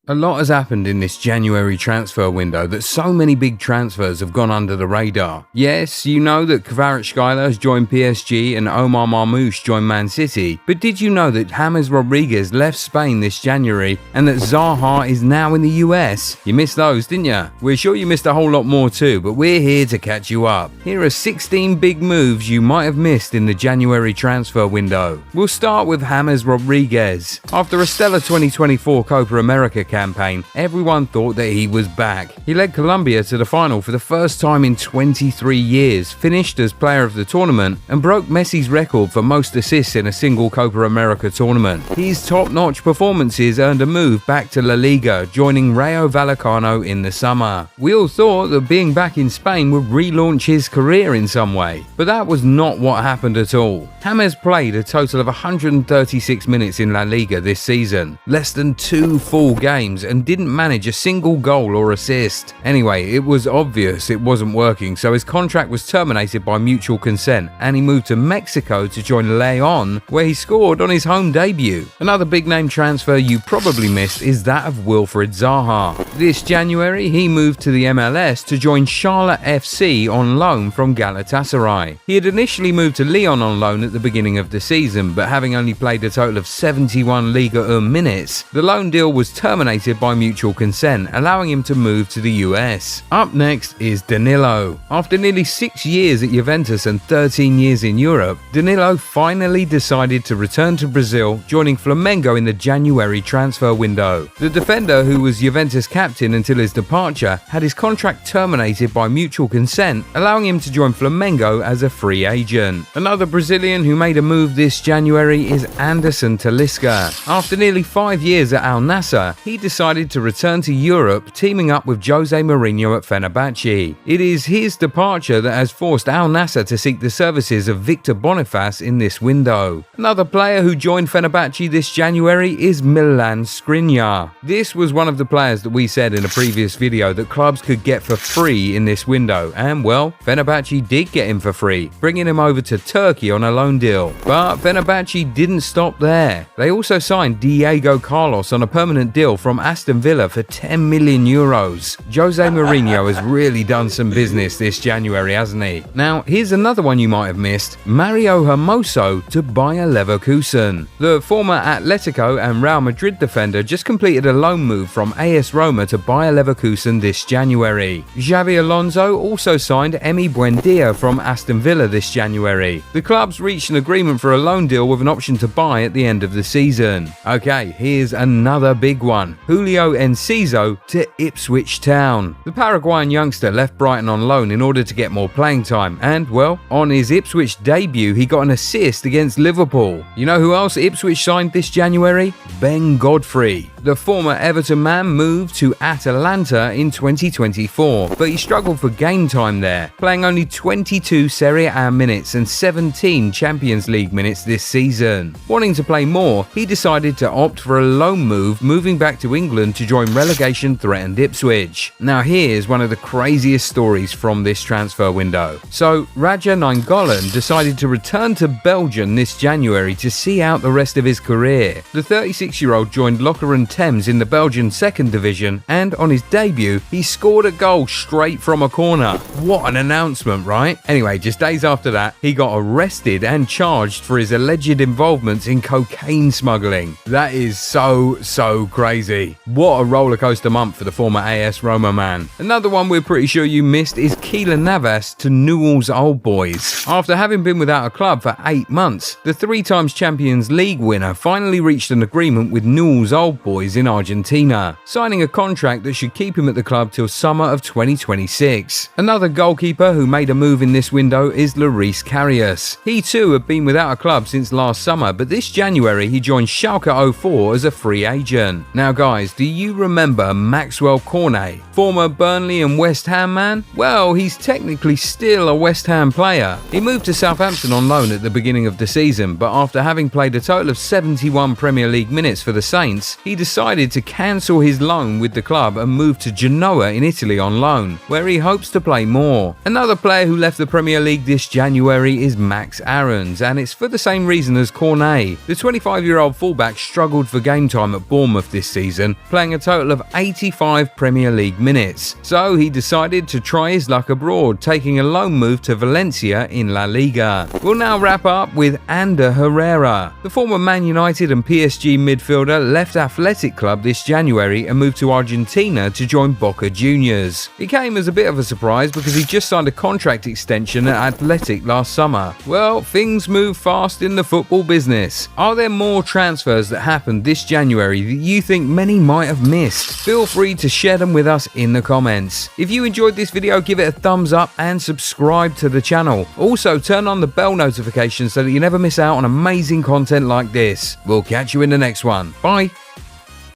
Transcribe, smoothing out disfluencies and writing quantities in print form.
A lot has happened in this January transfer window that so many big transfers have gone under the radar. Yes, you know that Kvaratskhelia has joined PSG and Omar Marmoush joined Man City, but did you know that James Rodríguez left Spain this January and that Zaha is now in the US? You missed those, didn't you? We're sure you missed a whole lot more too, but we're here to catch you up. Here are 16 big moves you might have missed in the January transfer window. We'll start with James Rodríguez. After a stellar 2024 Copa America campaign, everyone thought that he was back. He led Colombia to the final for the first time in 23 years, finished as player of the tournament, and broke Messi's record for most assists in a single Copa America tournament. His top-notch performances earned a move back to La Liga, joining Rayo Vallecano in the summer. We all thought that being back in Spain would relaunch his career in some way, but that was not what happened at all. James played a total of 136 minutes in La Liga this season, less than 2 full games, and didn't manage a single goal or assist. Anyway, it was obvious it wasn't working, so his contract was terminated by mutual consent, and he moved to Mexico to join Leon, where he scored on his home debut. Another big-name transfer you probably missed is that of Wilfried Zaha. This January, he moved to the MLS to join Charlotte FC on loan from Galatasaray. He had initially moved to Lyon on loan at the beginning of the season, but having only played a total of 71 Liga 1 minutes, the loan deal was terminated by mutual consent, allowing him to move to the US. Up next is Danilo. After nearly 6 years at Juventus and 13 years in Europe, Danilo finally decided to return to Brazil, joining Flamengo in the January transfer window. The defender, who was Juventus captain until his departure, had his contract terminated by mutual consent, allowing him to join Flamengo as a free agent. Another Brazilian who made a move this January is Anderson Talisca. After nearly 5 years at Al Nassr, he decided to return to Europe, teaming up with Jose Mourinho at Fenerbahce. It is his departure that has forced Al Nassr to seek the services of Victor Boniface in this window. Another player who joined Fenerbahce this January is Milan Skriniar. This was one of the players that we said in a previous video that clubs could get for free in this window, and well, Fenerbahce did get him for free, bringing him over to Turkey on a loan deal. But Fenerbahce didn't stop there. They also signed Diego Carlos on a permanent deal from Aston Villa for €10 million. Jose Mourinho has really done some business this January, hasn't he? Now, here's another one you might have missed: Mario Hermoso to Bayer Leverkusen. The former Atletico and Real Madrid defender just completed a loan move from AS Roma to Bayer Leverkusen this January. Xabi Alonso also signed Emi Buendia from Aston Villa this January. The clubs reached an agreement for a loan deal with an option to buy at the end of the season. Okay, here's another big one: Julio Enciso to Ipswich Town. The Paraguayan youngster left Brighton on loan in order to get more playing time, and well, on his Ipswich debut he got an assist against Liverpool. You know who else Ipswich signed this January? Ben Godfrey. The former Everton man moved to Atalanta in 2024, but he struggled for game time there, playing only 22 Serie A minutes and 17 Champions League minutes this season. Wanting to play more, he decided to opt for a loan move, moving back to England to join relegation-threatened Ipswich. Now here's one of the craziest stories from this transfer window. So, Raja Nainggolan decided to return to Belgium this January to see out the rest of his career. The 36-year-old joined Lokeren Thames in the Belgian 2nd Division, and on his debut, he scored a goal straight from a corner. What an announcement, right? Anyway, just days after that, he got arrested and charged for his alleged involvement in cocaine smuggling. That is so crazy. What a rollercoaster month for the former AS Roma man. Another one we're pretty sure you missed is Keylor Navas to Newell's Old Boys. After having been without a club for 8 months, the 3 times Champions League winner finally reached an agreement with Newell's Old Boys in Argentina, signing a contract that should keep him at the club till summer of 2026. Another goalkeeper who made a move in this window is Loris Karius. He too had been without a club since last summer, but this January he joined Schalke 04 as a free agent. Now guys, do you remember Maxwell Cornet, former Burnley and West Ham man? Well, he's technically still a West Ham player. He moved to Southampton on loan at the beginning of the season, but after having played a total of 71 Premier League minutes for the Saints, he decided to cancel his loan with the club and move to Genoa in Italy on loan, where he hopes to play more. Another player who left the Premier League this January is Max Aarons, and it's for the same reason as Cornet. The 25-year-old fullback struggled for game time at Bournemouth this season, season, playing a total of 85 Premier League minutes. So he decided to try his luck abroad, taking a loan move to Valencia in La Liga. We'll now wrap up with Ander Herrera. The former Man United and PSG midfielder left Athletic Club this January and moved to Argentina to join Boca Juniors. It came as a bit of a surprise because he just signed a contract extension at Athletic last summer. Well, things move fast in the football business. Are there more transfers that happened this January that you think many might have missed? Feel free to share them with us in the comments. If you enjoyed this video, give it a thumbs up and subscribe to the channel. Also, turn on the bell notification so that you never miss out on amazing content like this. We'll catch you in the next one. Bye.